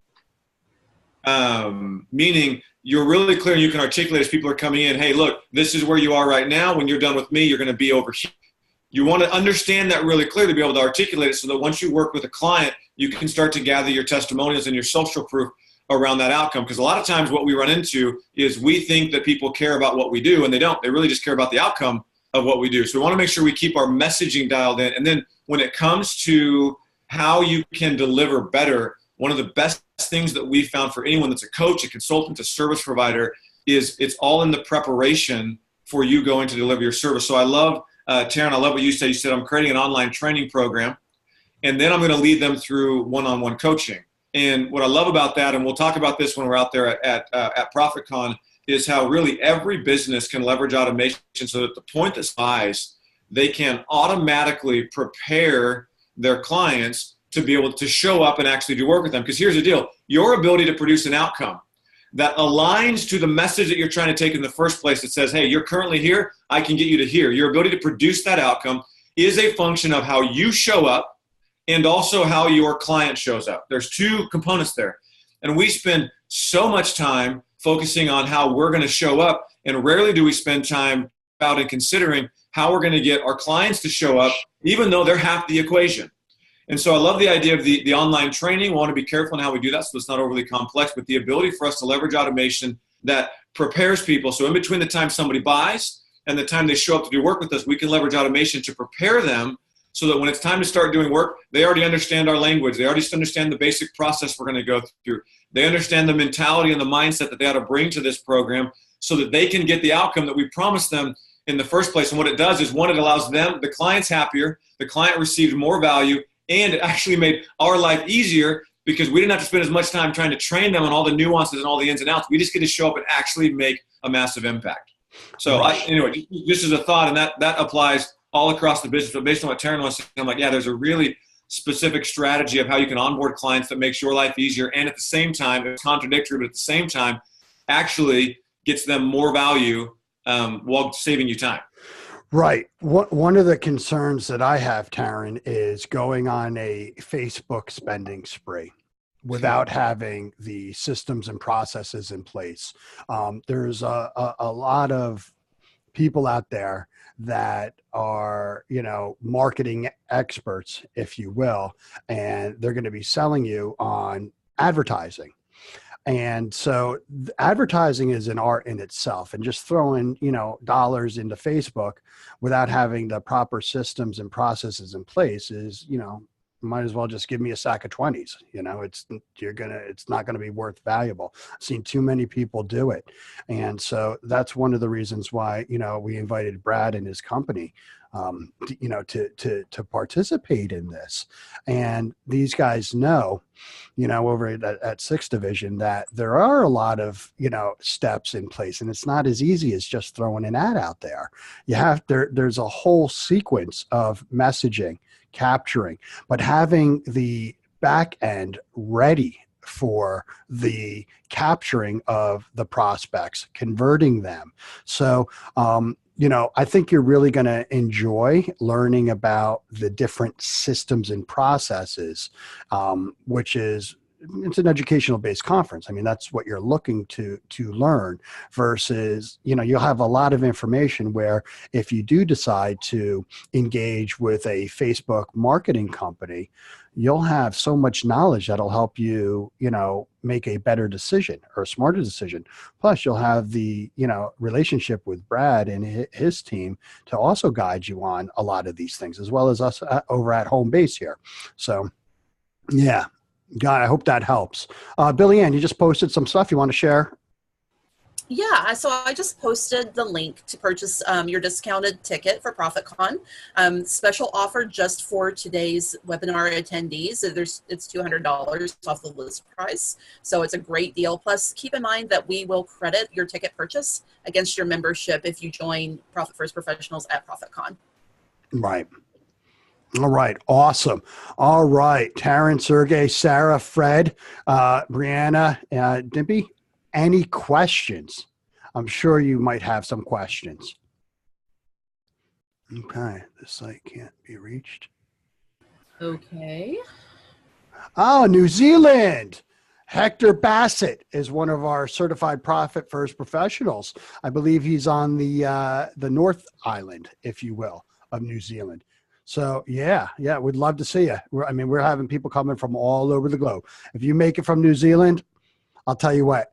S1: meaning you're really clear and you can articulate as people are coming in, hey, look, this is where you are right now. When you're done with me, you're going to be over here. You want to understand that really clearly to be able to articulate it so that once you work with a client, you can start to gather your testimonials and your social proof around that outcome. Because a lot of times what we run into is we think that people care about what we do, and they don't. They really just care about the outcome of what we do. So we want to make sure we keep our messaging dialed in. And then when it comes to how you can deliver better, one of the best things that we found for anyone that's a coach, a consultant, a service provider is it's all in the preparation for you going to deliver your service. So I love, Taryn, I love what you said. You said, I'm creating an online training program, and then I'm going to lead them through one-on-one coaching. And what I love about that, and we'll talk about this when we're out there at ProfitCon, is how really every business can leverage automation so that the point that buys, they can automatically prepare their clients to be able to show up and actually do work with them. Because here's the deal. Your ability to produce an outcome that aligns to the message that you're trying to take in the first place that says, hey, you're currently here, I can get you to here. Your ability to produce that outcome is a function of how you show up and also how your client shows up. There's two components there. And we spend so much time focusing on how we're going to show up, and rarely do we spend time out and considering how we're going to get our clients to show up, even though they're half the equation. And so I love the idea of the online training. We want to be careful in how we do that so it's not overly complex, but the ability for us to leverage automation that prepares people. So in between the time somebody buys and the time they show up to do work with us, we can leverage automation to prepare them so that when it's time to start doing work, they already understand our language. They already understand the basic process we're going to go through. They understand the mentality and the mindset that they ought to bring to this program so that they can get the outcome that we promised them in the first place. And what it does is, one, it allows them, the clients happier, the client received more value, and it actually made our life easier because we didn't have to spend as much time trying to train them on all the nuances and all the ins and outs. We just get to show up and actually make a massive impact. So anyway, this is a thought, and that applies all across the business. But based on what Taryn was saying, I'm like, yeah, there's a really specific strategy of how you can onboard clients that makes your life easier, and at the same time, it's contradictory, but at the same time, actually gets them more value while saving you time.
S2: Right. One of the concerns that I have, Taryn, is going on a Facebook spending spree without having the systems and processes in place. There's a lot of people out there that are, marketing experts, if you will, and they're going to be selling you on advertising. And so advertising is an art in itself, and just throwing, dollars into Facebook without having the proper systems and processes in place is, might as well just give me a sack of 20s. It's not going to be worth valuable. I've seen too many people do it. And so that's one of the reasons why, we invited Brad and his company, to participate in this. And these guys know, over at Sixth Division, that there are a lot of, steps in place, and it's not as easy as just throwing an ad out there. There's a whole sequence of messaging, capturing, but having the back end ready for the capturing of the prospects, converting them. So, I think you're really going to enjoy learning about the different systems and processes, it's an educational based conference. I mean, that's what you're looking to learn versus, you'll have a lot of information where if you do decide to engage with a Facebook marketing company, you'll have so much knowledge that'll help you, make a better decision or a smarter decision. Plus you'll have the, relationship with Brad and his team to also guide you on a lot of these things, as well as us over at home base here. So yeah, God, I hope that helps. Billy Ann, you just posted some stuff you want to share?
S3: Yeah, so I just posted the link to purchase your discounted ticket for ProfitCon. Special offer just for today's webinar attendees. It's $200 off the list price, so it's a great deal. Plus, keep in mind that we will credit your ticket purchase against your membership if you join Profit First Professionals at ProfitCon.
S2: Right. All right. Awesome. All right. Taryn, Sergey, Sarah, Fred, Brianna, Dimpy, any questions? I'm sure you might have some questions. Okay. The site can't be reached.
S3: Okay.
S2: Oh, New Zealand. Hector Bassett is one of our certified Profit First professionals. I believe he's on the North Island, if you will, of New Zealand. So yeah, we'd love to see you. We're having people coming from all over the globe. If you make it from New Zealand, I'll tell you what,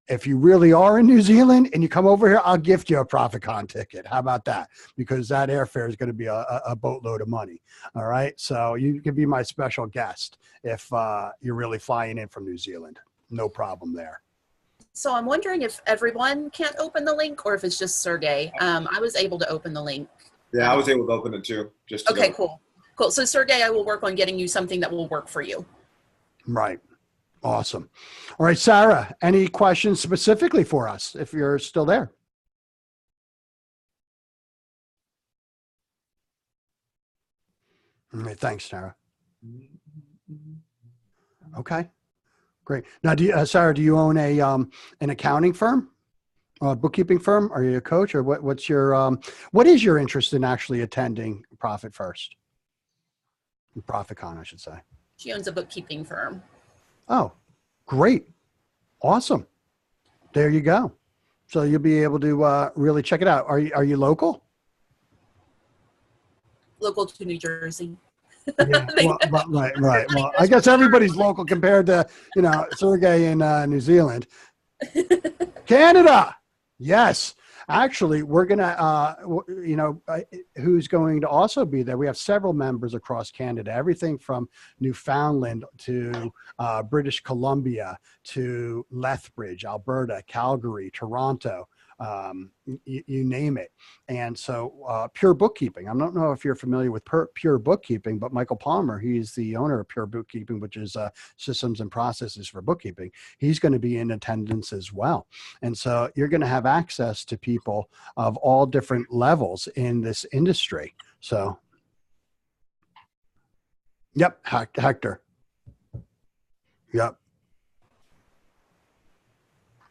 S2: if you really are in New Zealand and you come over here, I'll gift you a ProfitCon ticket. How about that? Because that airfare is going to be a boatload of money. All right. So you can be my special guest if you're really flying in from New Zealand. No problem there.
S3: So I'm wondering if everyone can't open the link or if it's just Sergey. I was able to open the link.
S1: Yeah, I was able to open it too.
S3: Okay, cool. So Sergey, I will work on getting you something that will work for you.
S2: Right. Awesome. All right, Sarah, any questions specifically for us if you're still there? All right, thanks, Sarah. Okay, great. Now, Sarah, do you own an accounting firm, a bookkeeping firm? Are you a coach, or what is your interest in actually attending Profit First? ProfitCon, I should say.
S3: She owns a bookkeeping firm.
S2: Oh, great. Awesome. There you go. So you'll be able to really check it out. Are you local?
S3: Local to New Jersey.
S2: Yeah, right. Well, I guess everybody's local compared to, Sergey in New Zealand. Canada. Yes. Actually, we're going to, who's going to also be there? We have several members across Canada, everything from Newfoundland to British Columbia to Lethbridge, Alberta, Calgary, Toronto, you name it. And so Pure Bookkeeping, I don't know if you're familiar with Pure Bookkeeping, but Michael Palmer, he's the owner of Pure Bookkeeping, which is systems and processes for bookkeeping. He's going to be in attendance as well. And so you're going to have access to people of all different levels in this industry. So Yep. Hector. Yep.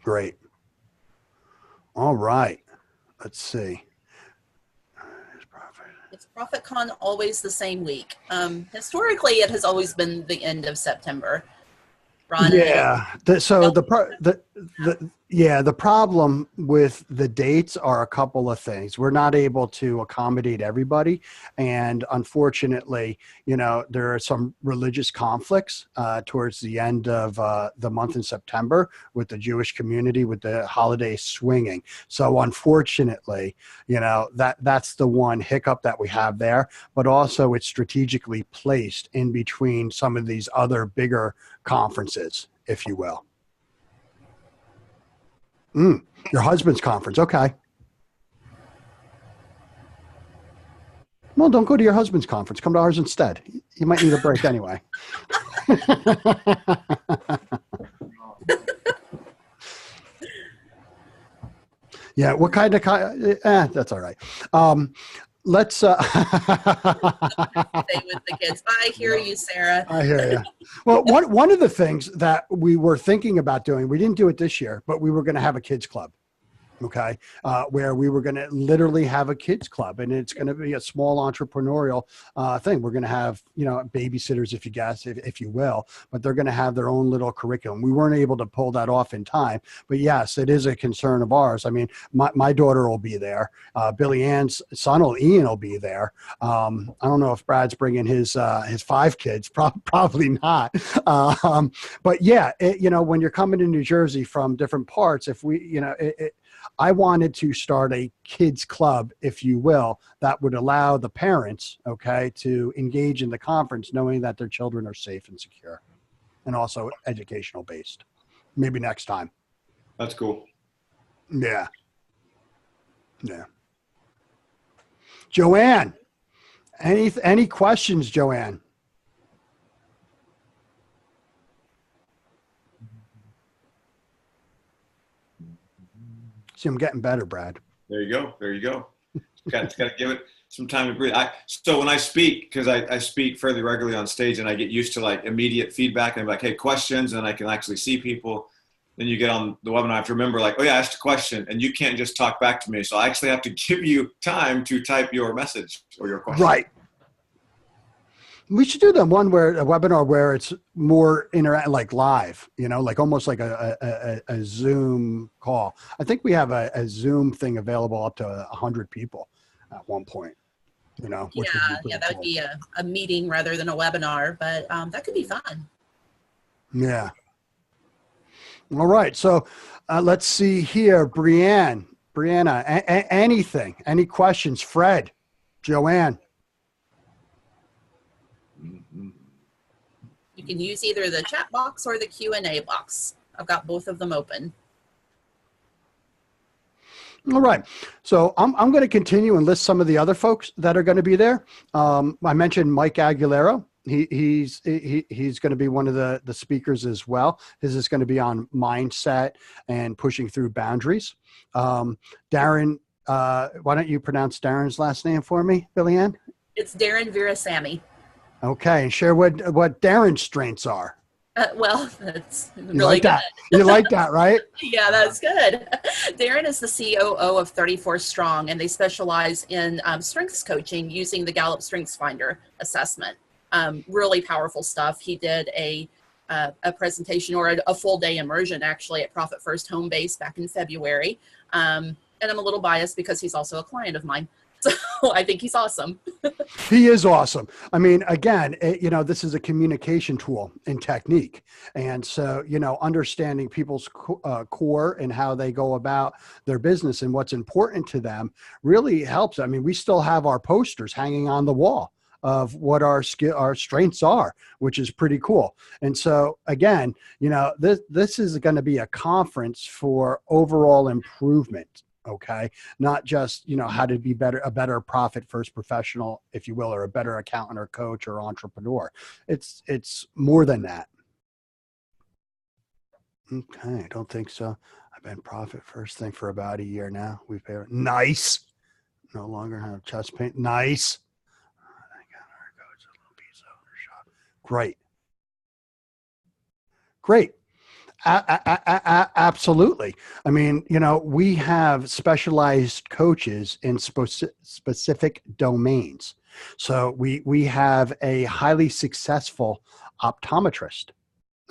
S2: Great. All right. Let's see.
S3: Is ProfitCon always the same week? Historically, it has always been the end of September. Ron,
S2: yeah. The problem with the dates are a couple of things. We're not able to accommodate everybody, and unfortunately, there are some religious conflicts towards the end of the month in September with the Jewish community, with the holiday swinging. So unfortunately, that's the one hiccup that we have there. But also, it's strategically placed in between some of these other bigger conferences, if you will. Your husband's conference. Okay. Well, don't go to your husband's conference. Come to ours instead. You might need a break anyway. Yeah. What kind of, that's all right. Let's stay
S3: with the kids. I hear you, Sarah.
S2: I hear you. Well, one of the things that we were thinking about doing, we didn't do it this year, but we were going to have a kids club. Okay. Where we were going to literally have a kids club, and it's going to be a small entrepreneurial thing. We're going to have, babysitters, if you will, but they're going to have their own little curriculum. We weren't able to pull that off in time, but yes, it is a concern of ours. I mean, my daughter will be there. Billy Ann's son, Ian, will be there. I don't know if Brad's bringing his 5 kids, probably not. But yeah, when you're coming to New Jersey from different parts, if we, I wanted to start a kids club, if you will, that would allow the parents, to engage in the conference knowing that their children are safe and secure, and also educational based. Maybe next time.
S1: That's cool.
S2: Yeah. Yeah. Joanne, any questions, Joanne? See, I'm getting better, Brad.
S1: There you go. Got to give it some time to breathe. So when I speak, because I speak fairly regularly on stage, and I get used to like immediate feedback, and I'm like, hey, questions, and I can actually see people. Then you get on the webinar, I have to remember like, oh yeah, I asked a question, and you can't just talk back to me. So I actually have to give you time to type your message or your question.
S2: Right. We should do a webinar where it's more like live, like almost like a Zoom call. I think we have a Zoom thing available up to 100 people at one point, which
S3: that would be a meeting rather than a webinar, but that could be fun.
S2: Yeah. All right. So let's see here. Brianna, any questions? Fred, Joanne.
S3: You can use either the chat box or the Q&A box. I've got both of them open.
S2: All right. So I'm going to continue and list some of the other folks that are going to be there. I mentioned Mike Aguilera. He's going to be one of the speakers as well. His is going to be on mindset and pushing through boundaries. Darren, why don't you pronounce Darren's last name for me, Billy Ann?
S3: It's Darren Virasamy.
S2: Okay, and share what Darren's strengths are.
S3: Well, that's really
S2: like
S3: good.
S2: That. You like that, right?
S3: Yeah, that's good. Darren is the COO of 34 Strong, and they specialize in strengths coaching using the Gallup Strengths Finder assessment. Really powerful stuff. He did a presentation or a full day immersion actually at Profit First Home Base back in February. And I'm a little biased because he's also a client of mine. So I think he's awesome.
S2: He is awesome. I mean, again, this is a communication tool and technique. And so, understanding people's core and how they go about their business and what's important to them really helps. I mean, we still have our posters hanging on the wall of what our strengths are, which is pretty cool. And so again, this is going to be a conference for overall improvement. Okay. Not just, how to be a better profit first professional, if you will, or a better accountant or coach or entrepreneur. It's more than that. Okay. I don't think so. I've been profit first thing for about a year now. We've paid. Nice. No longer have chest pain. Nice. Great. Great. Absolutely. I mean, you know, we have specialized coaches in specific domains. So we have a highly successful optometrist,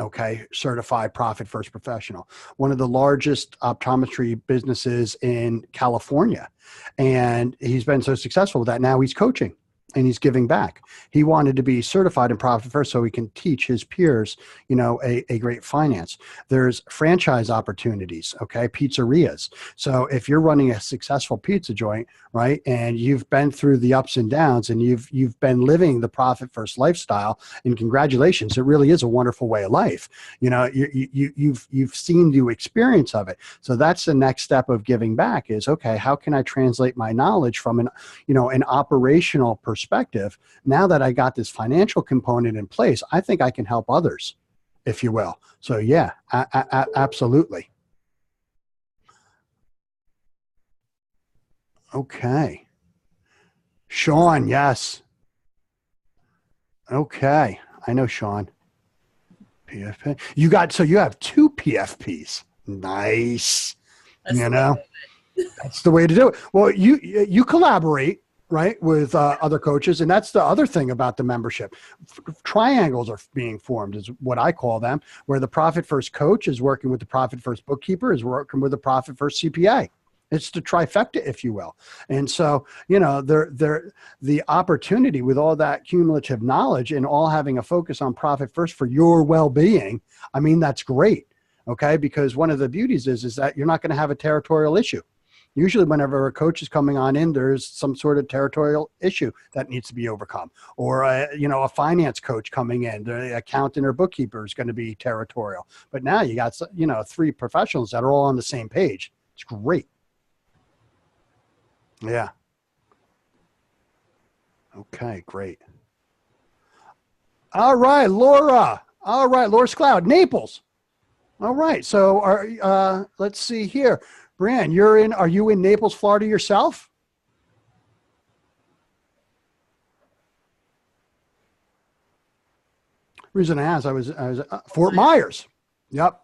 S2: okay, certified profit first professional, one of the largest optometry businesses in California. And he's been so successful with that. Now he's coaching and he's giving back. He wanted to be certified in profit first so he can teach his peers, you know, a great finance. There's franchise opportunities, okay, pizzerias. So if you're running a successful pizza joint, right, and you've been through the ups and downs and you've been living the profit first lifestyle, and congratulations, it really is a wonderful way of life. You know, you've seen the experience of it. So that's the next step of giving back is, okay, how can I translate my knowledge from an, you know, an operational perspective? Now that I got this financial component in place, I think I can help others, if you will. So yeah, absolutely. Okay. Sean, yes. Okay. I know Sean. PFP. You got, so you have 2 PFPs. Nice.
S3: That's
S2: you know, that's the way to do it. Well, you collaborate, right, with other coaches. And that's the other thing about the membership. Triangles are being formed is what I call them, where the profit first coach is working with the profit first bookkeeper, is working with the profit first CPA. It's the trifecta, if you will. And so, you know, the opportunity with all that cumulative knowledge and all having a focus on profit first for your well-being, I mean, that's great. Okay. Because one of the beauties is that you're not going to have a territorial issue. Usually whenever a coach is coming on in, there's some sort of territorial issue that needs to be overcome, or a finance coach coming in, the accountant or bookkeeper is going to be territorial. But now you got, 3 professionals that are all on the same page. It's great. Yeah. Okay, great. All right, Laura. All right, Laura's Cloud, Naples. All right. So let's see here. Bran, are you in Naples, Florida yourself? Reason I asked, I was Fort Myers. Yep.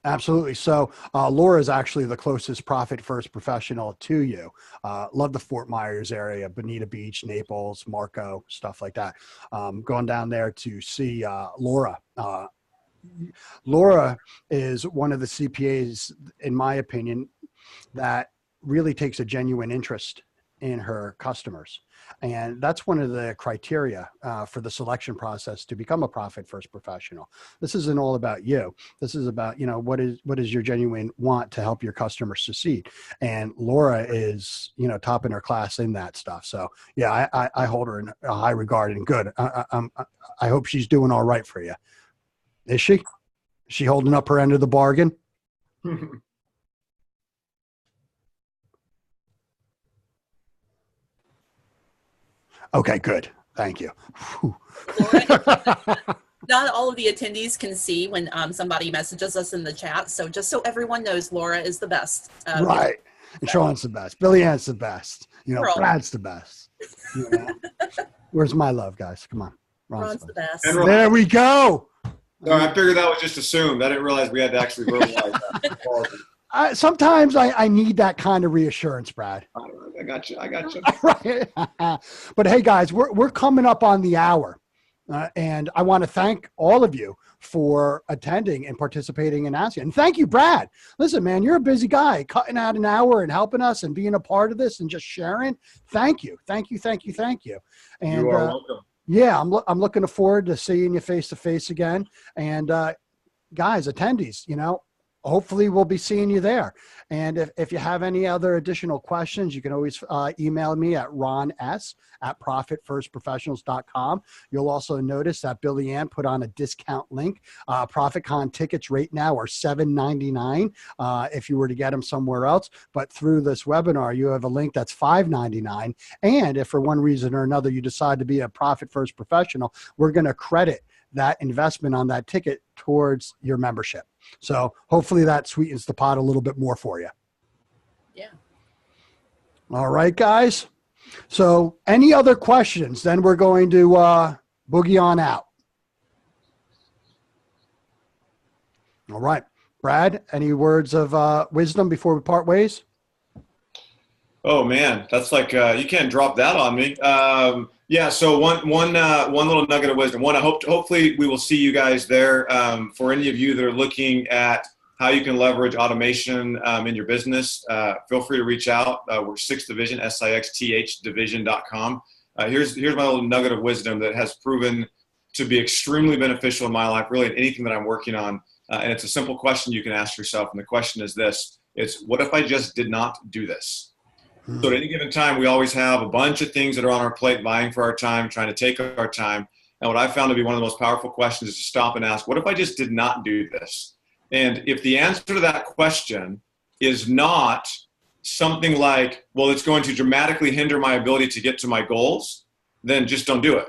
S2: Absolutely. So Laura is actually the closest profit first professional to you. Love the Fort Myers area, Bonita Beach, Naples, Marco, stuff like that. Going down there to see Laura. Laura is one of the CPAs, in my opinion, that really takes a genuine interest in her customers. And that's one of the criteria for the selection process to become a profit first professional. This isn't all about you. This is about, what is your genuine want to help your customers succeed. And Laura is, top in her class in that stuff. So yeah, I hold her in a high regard and good. I hope she's doing all right for you. Is she? Is she holding up her end of the bargain? Okay, good. Thank you.
S3: Not all of the attendees can see when somebody messages us in the chat. So just so everyone knows, Laura is the best.
S2: Right. And Sean's the best. Billy Ann's the best. Brad's the best. Where's my love, guys? Come on.
S3: Ron's the best.
S2: There we go.
S1: No, I figured that was just assumed. I didn't realize we had to actually verbalize that.
S2: Sometimes I need that kind of reassurance, Brad.
S1: I got you.
S2: Right. But hey, guys, we're coming up on the hour. And I want to thank all of you for attending and participating and asking. And thank you, Brad. Listen, man, you're a busy guy, cutting out an hour and helping us and being a part of this and just sharing. Thank you. And,
S1: you are welcome.
S2: Yeah, I'm looking forward to seeing you face to face again. And guys, attendees, hopefully we'll be seeing you there. And if you have any other additional questions, you can always email me at ron.s@profitfirstprofessionals.com. You'll also notice that Billy Ann put on a discount link. ProfitCon tickets right now are $7.99 if you were to get them somewhere else. But through this webinar, you have a link that's $5.99. And if for one reason or another you decide to be a Profit First professional, we're going to credit that investment on that ticket towards your membership. So hopefully that sweetens the pot a little bit more for you.
S3: Yeah.
S2: All right, guys. So any other questions? Then we're going to boogie on out. All right. Brad, any words of wisdom before we part ways?
S1: Oh man, that's like you can't drop that on me. Yeah, so one little nugget of wisdom. One, hopefully we will see you guys there. For any of you that are looking at how you can leverage automation in your business, feel free to reach out. We're 6th Division, SIXTH Division.com. Here's my little nugget of wisdom that has proven to be extremely beneficial in my life, really in anything that I'm working on. And it's a simple question you can ask yourself. And the question is this: it's what if I just did not do this? So at any given time, we always have a bunch of things that are on our plate, vying for our time, trying to take our time. And what I found to be one of the most powerful questions is to stop and ask, what if I just did not do this? And if the answer to that question is not something like, well, it's going to dramatically hinder my ability to get to my goals, then just don't do it.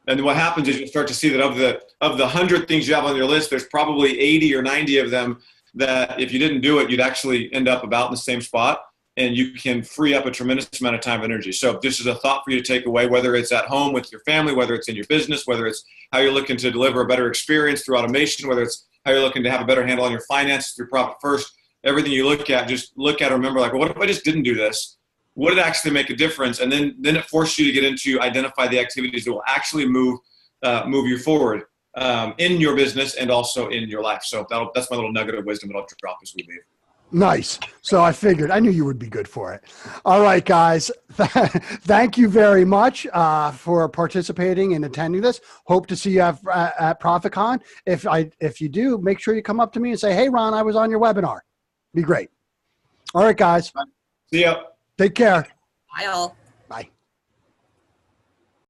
S1: And what happens is you start to see that of the 100 things you have on your list, there's probably 80 or 90 of them that if you didn't do it, you'd actually end up about in the same spot, and you can free up a tremendous amount of time and energy. So this is a thought for you to take away, whether it's at home with your family, whether it's in your business, whether it's how you're looking to deliver a better experience through automation, whether it's how you're looking to have a better handle on your finances through Profit First. Everything you look at, just look at and remember, like, well, what if I just didn't do this? Would it actually make a difference? And then it forces you to get into identify the activities that will actually move you forward in your business and also in your life. So that's my little nugget of wisdom that I'll drop as we leave.
S2: Nice. So I knew you would be good for it. All right, guys. Thank you very much for participating and attending this. Hope to see you at ProfitCon. If you do, make sure you come up to me and say, hey, Ron, I was on your webinar. Be great. All right, guys.
S1: See ya.
S2: Take care.
S3: Bye all.